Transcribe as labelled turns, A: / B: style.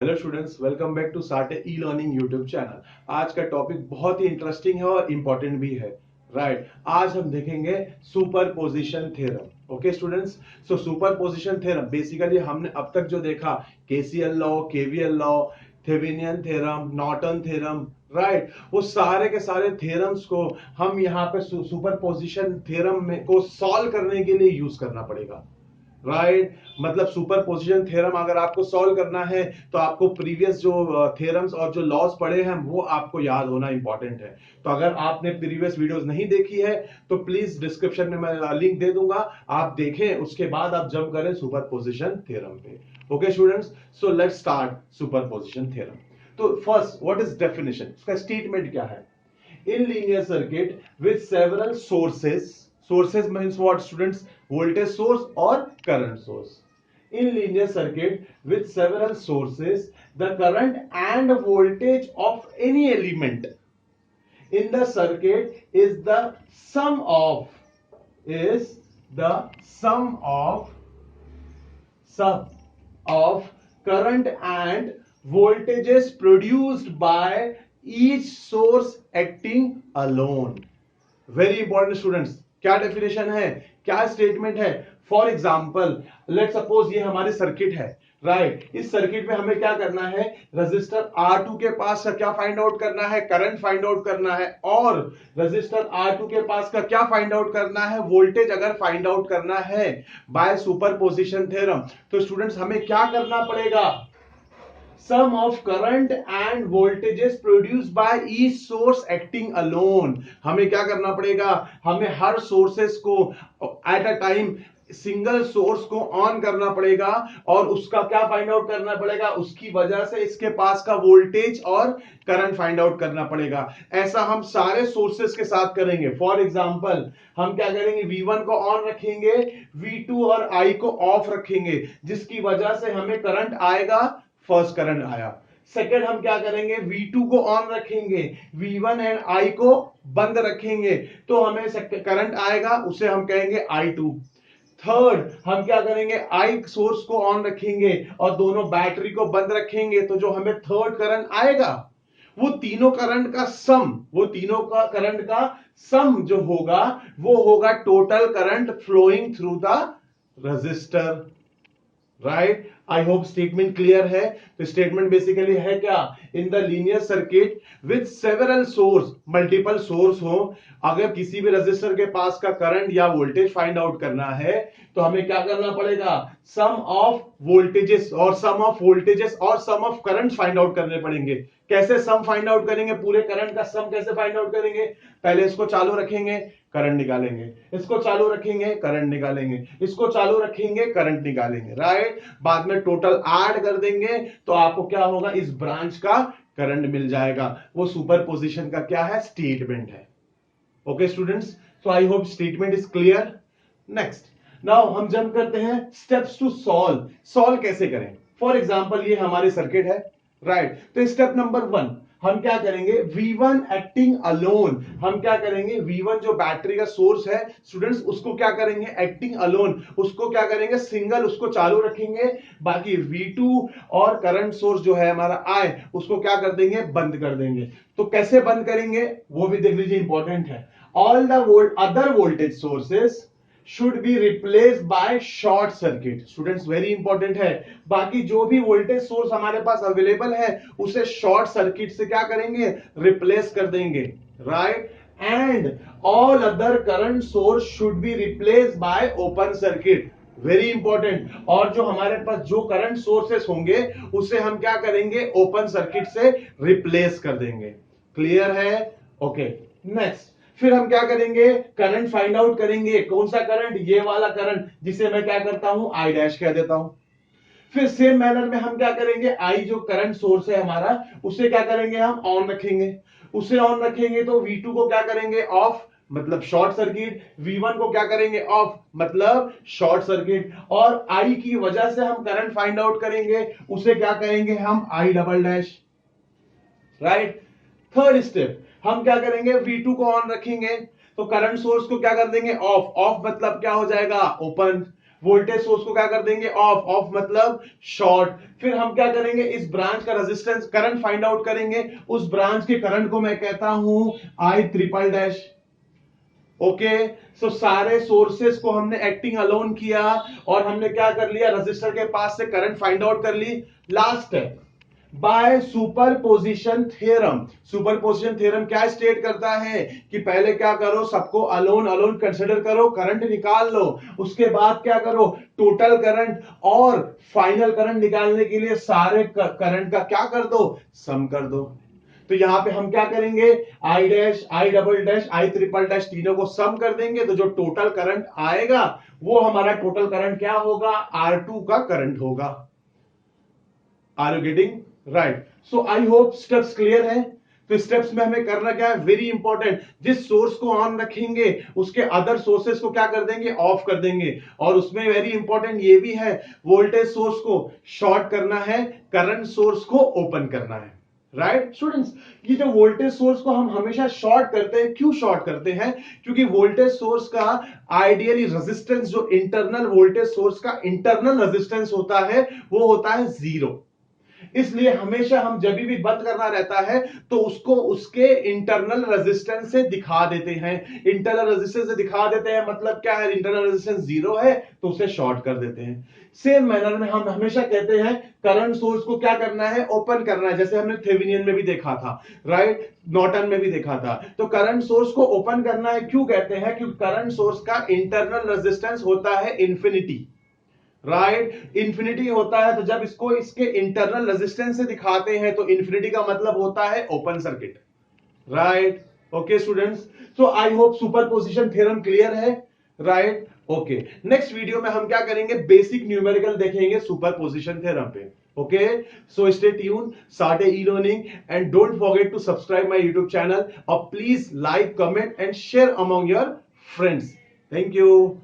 A: Hello students, welcome back to साटे e learning YouTube channel. आज का टॉपिक बहुत ही इंटरेस्टिंग है और इंपॉर्टेंट भी है। राइट, आज हम देखेंगे superposition theorem. Okay students, so superposition theorem basically हमने अब तक जो देखा, KCL law, KVL law, Thevenin theorem, Norton theorem, right, वो सारे के सारे थ्योरम्स को हम यहाँ पे सुपरपोजिशन थ्योरम में को सॉल्व करने के लिए यूज करना पड़ेगा। राइट, मतलब सुपरपोजिशन थ्योरम अगर आपको सॉल्व करना है तो आपको प्रीवियस जो थ्योरम्स और जो लॉज पढ़े हैं वो आपको याद होना इंपॉर्टेंट है। तो अगर आपने प्रीवियस वीडियोस नहीं देखी है तो प्लीज डिस्क्रिप्शन में मैं लिंक दे दूंगा, आप देखें, उसके बाद आप जंप करें सुपरपोजिशन थ्योरम पे। Okay students, so let's start superposition theorem. तो फर्स्ट, व्हाट इज डेफिनेशन, इसका स्टेटमेंट क्या है? In linear circuit with several sources means what students? Voltage source or current source. In linear circuit with several sources, the current and voltage of any element in the circuit is the sum of current and voltages produced by each source acting alone. Very important students, क्या definition है, क्या statement है? For example, let suppose ये हमारी circuit है। Right, इस circuit में हमें क्या करना है? रजिस्टर R2 के पास का क्या फाइंड आउट करना है? करंट फाइंड आउट करना है। और रजिस्टर R2 के पास का क्या फाइंड आउट करना है? वोल्टेज अगर फाइंड आउट करना है बाय सुपरपोजिशन थ्योरम, तो स्टूडेंट्स हमें क्या करना पड़ेगा? Sum of current and voltages produced by each source acting alone. हमें क्या करना पड़ेगा? हमें हर सोर्सेस को at a time single source को ऑन करना पड़ेगा और उसका क्या फाइंड आउट करना पड़ेगा? उसकी वजह से इसके पास का वोल्टेज और करंट फाइंड आउट करना पड़ेगा। ऐसा हम सारे सोर्सेस के साथ करेंगे। फॉर एग्जांपल, हम क्या करेंगे? V1 को ऑन रखेंगे, V2 और I को ऑफ रखेंगे, जिसकी वजह से हमें करंट आएगा। फर्स्ट करंट आया। सेकंड, हम क्या करेंगे? V2 को ऑन रखेंगे, V1 एंड I को बंद रखेंगे, तो हमें करंट आएगा, उसे हम कहेंगे I2। थर्ड, हम क्या करेंगे? I सोर्स को ऑन रखेंगे और दोनों बैटरी को बंद रखेंगे, तो जो हमें थर्ड करंट आएगा वो तीनों करंट का सम जो होगा वो होगा total current flowing through the resistor. Right, I hope statement clear है। तो स्टेटमेंट बेसिकली है क्या? In the linear circuit with several source, multiple source हो, अगर किसी भी रजिस्टर के पास का करंट या वोल्टेज फाइंड आउट करना है तो हमें क्या करना पड़ेगा? सम ऑफ वोल्टेजेस और सम ऑफ करंट फाइंड आउट करने पड़ेंगे। कैसे सम फाइंड आउट करेंगे? पूरे करंट का सम कैसे फाइंड आउट करेंगे? पहले इसको चालू रखेंगे, करंट निकालेंगे, इसको चालू रखेंगे, करंट निकालेंगे, इसको चालू रखेंगे, करंट निकालेंगे। राइट, बाद में टोटल ऐड कर देंगे तो आपको क्या होगा? इस ब्रांच का करंट मिल जाएगा। वो सुपरपोजिशन का क्या है? स्टेटमेंट है। Okay students, so I hope statement is clear. Next, now हम जंप करते हैं स्टेप्स टू सॉल्व कैसे करें। फॉर एग्जांपल, ये हमारी सर्किट है। राइट, तो स्टेप नंबर 1 हम क्या करेंगे? V1 acting alone. हम क्या करेंगे? V1 जो बैटरी का सोर्स है स्टूडेंट्स, उसको क्या करेंगे? एक्टिंग अलोन, उसको क्या करेंगे? सिंगल, उसको चालू रखेंगे। बाकी V2 और करंट सोर्स जो है हमारा I, उसको क्या कर देंगे? बंद कर देंगे। तो कैसे बंद करेंगे वो भी देख लीजिए, इंपॉर्टेंट है। All the other voltage sources should be replaced by short circuit. Students very important है। बाकी जो भी वोल्टेज सोर्स हमारे पास अवेलेबल है उसे शॉर्ट सर्किट से क्या करेंगे? रिप्लेस कर देंगे। Right, and all other current source should be replaced by open circuit. Very important. और जो हमारे पास जो करंट सोर्सेस होंगे उसे हम क्या करेंगे? ओपन सर्किट से रिप्लेस कर देंगे। क्लियर है? ओके, नेक्स्ट, फिर हम क्या करेंगे? करंट फाइंड आउट करेंगे। कौन सा करंट? ये वाला करंट, जिसे मैं क्या करता हूं? I डैश कह देता हूं। फिर सेम मैनर में हम क्या करेंगे? I जो करंट सोर्स है हमारा, उसे क्या करेंगे? हम ऑन रखेंगे। उसे ऑन रखेंगे तो V2 को क्या करेंगे? ऑफ, मतलब शॉर्ट सर्किट। V1 को क्या करेंगे? ऑफ, मतलब शॉर्ट सर्किट। और I की वजह से हम करंट फाइंड आउट करेंगे, उसे क्या करेंगे? हम I double dash. Right, third step हम क्या करेंगे? V2 को ऑन रखेंगे तो करंट सोर्स को क्या कर देंगे? ऑफ। ऑफ मतलब क्या हो जाएगा? ओपन। वोल्टेज सोर्स को क्या कर देंगे ऑफ, ऑफ मतलब शॉर्ट। फिर हम क्या करेंगे, इस ब्रांच का रेजिस्टेंस करंट फाइंड आउट करेंगे, उस ब्रांच के करंट को मैं कहता हूं आई ट्रिपल डैश। ओके, सो सारे सोर्सेस को हमने एक्टिंग अलोन किया और हमने क्या कर लिया, रजिस्टर के पास से करंट फाइंड आउट कर ली। लास्ट है by superposition theorem. Superposition theorem क्या स्टेट करता है कि पहले क्या करो, सबको अलोन अलोन कंसीडर करो, करंट निकाल लो, उसके बाद क्या करो, टोटल करंट और फाइनल करंट निकालने के लिए सारे करंट का क्या कर दो, सम कर दो। तो यहां पे हम क्या करेंगे, I dash, I double dash, I triple dash तीनों को सम कर देंगे, तो जो टोटल करंट आएगा वो हमारा टोटल करंट क्या होगा, R2 का करंट होगा। Are you getting right? So I hope steps clear है। तो स्टेप्स में हमें करना क्या है, वेरी इंपॉर्टेंट, जिस सोर्स को ऑन रखेंगे उसके अदर सोर्सेस को क्या कर देंगे, ऑफ कर देंगे। और उसमें वेरी इंपॉर्टेंट ये भी है, वोल्टेज सोर्स को शॉर्ट करना है, करंट सोर्स को ओपन करना है। राइट स्टूडेंट्स, ये जो वोल्टेज सोर्स को हम हमेशा शॉर्ट करते हैं, क्यों शॉर्ट करते हैं, क्योंकि वोल्टेज सोर्स का आइडियली रेजिस्टेंस, जो इंटरनल वोल्टेज सोर्स का इंटरनल रेजिस्टेंस होता है वो होता है 0। इसलिए हमेशा हम जब भी बंद करना रहता है तो उसको उसके इंटरनल रेजिस्टेंस से दिखा देते हैं। इंटरनल रेजिस्टेंस से दिखा देते हैं मतलब क्या है, इंटरनल रेजिस्टेंस 0 है तो उसे शॉर्ट कर देते हैं। सेम मैनर में हम हमेशा कहते हैं करंट सोर्स को क्या करना है, ओपन करना है, जैसे हमने थेवेनिन में भी देखा था, राइट, नॉर्टन में भी देखा था। तो करंट सोर्स को ओपन करना है, क्यों कहते हैं, क्योंकि करंट सोर्स का इंटरनल रेजिस्टेंस होता है इंफिनिटी, राइट, इंफिनिटी होता है। तो जब इसको इसके इंटरनल रेजिस्टेंस से दिखाते हैं तो इंफिनिटी का मतलब होता है open circuit, right. Okay students, so I hope superposition theorem clear है, राइट। ओके, नेक्स्ट वीडियो में हम क्या करेंगे, बेसिक न्यूमेरिकल देखेंगे सुपरपोजिशन थ्योरम पे। ओके, सो स्टे ट्यून, साटे e learning, and don't forget to subscribe my YouTube channel और please like, comment and share among your friends. Thank you.